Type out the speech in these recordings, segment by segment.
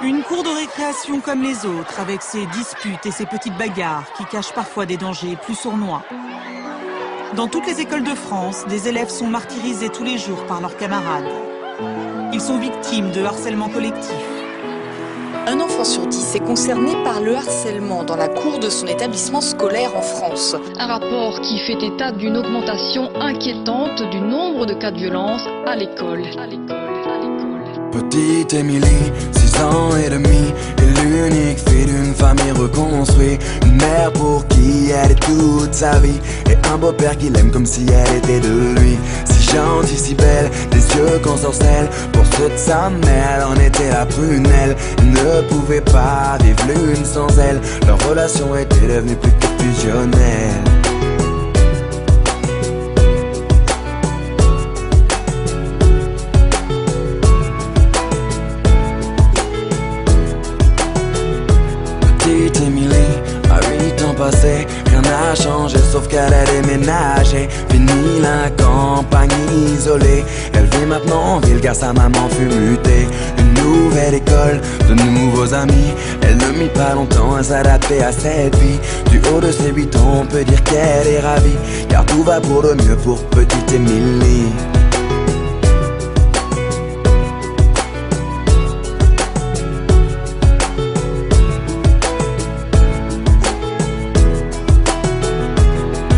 Une cour de récréation comme les autres, avec ses disputes et ses petites bagarres qui cachent parfois des dangers plus sournois. Dans toutes les écoles de France, des élèves sont martyrisés tous les jours par leurs camarades. Ils sont victimes de harcèlement collectif. Un enfant sur 10 est concerné par le harcèlement dans la cour de son établissement scolaire en France. Un rapport qui fait état d'une augmentation inquiétante du nombre de cas de violence à l'école. Petite Émilie, 6 ans et demi, est l'unique fille d'une famille reconstruite. Une mère pour qui elle est toute sa vie, et un beau-père qui l'aime comme si elle était de lui. Si gentille, si belle, des yeux qu'on sorcelle. Pour ceux de sa mère, elle en était la prunelle. Elle ne pouvait pas vivre l'une sans elle. Leur relation était devenue plus que fusionnelle. Petite Émilie, à 8 ans passés, rien n'a changé sauf qu'elle a déménagé. Fini la campagne isolée, elle vit maintenant en ville car sa maman fut mutée. Une nouvelle école, de nouveaux amis, elle ne mit pas longtemps à s'adapter à cette vie. Du haut de ses 8 ans, on peut dire qu'elle est ravie, car tout va pour le mieux pour petite Émilie.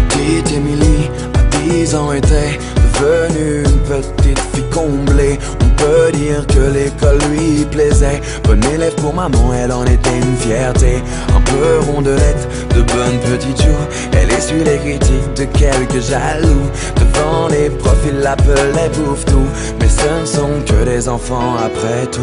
Petite Émilie, à 10 ans, était devenue une petite fille comblée. On peut dire que l'école lui plaisait. Bonne élève pour maman, elle en était une fierté. Un peu rondelette, de bonnes petites joues. Elle essuie les critiques de quelques jaloux. Devant les profs, ils l'appelaient bouffe-tout. Mais ce ne sont que des enfants après tout.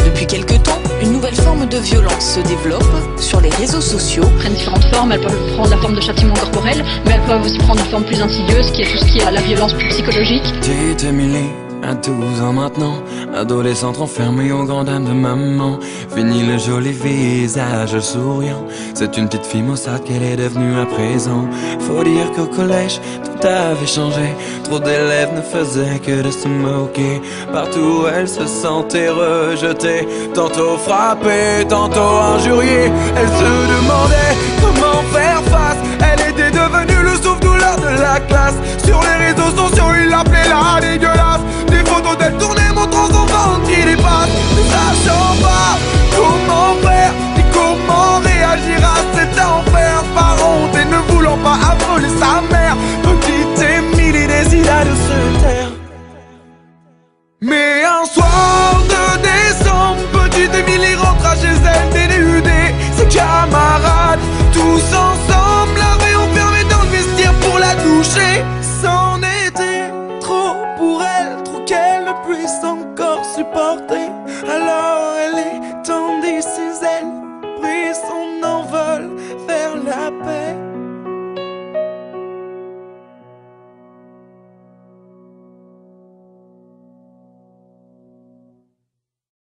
Depuis quelque temps, une nouvelle forme de violence se développe sur les réseaux sociaux. Elles prennent différentes formes, elles peuvent prendre la forme de châtiment corporel, mais elles peuvent aussi prendre une forme plus insidieuse qui est tout ce qui est la violence plus psychologique. Petite Émilie, à 12 ans maintenant, adolescente enfermée aux grandes dames de maman. Fini le joli visage souriant, c'est une petite fille maussade qu'elle est devenue à présent. Faut dire qu'au collège, tout avait changé. Trop d'élèves ne faisaient que de se moquer. Partout elle se sentait rejetée, tantôt frappée, tantôt injuriée. Elle se demandait comment faire face. Elle était devenue le souffle-douleur de la classe. Sur les réseaux sociaux, ils l'appelaient la dégueulasse. Des photos d'elle tournées montrant son ventre qui dépasse. Ne sachant pas comment faire ni comment réagir à cet enfer. Par honte et ne voulant pas affoler sa mère, petite Émilie décida de se taire. Mais un soir de décembre, petite Émilie rentra chez elle dénudée. Ses camarades, tous ensemble, l'avaient enfermée dans le vestiaire pour la toucher. C'en était trop pour elle, trop qu'elle ne puisse encore supporter. Alors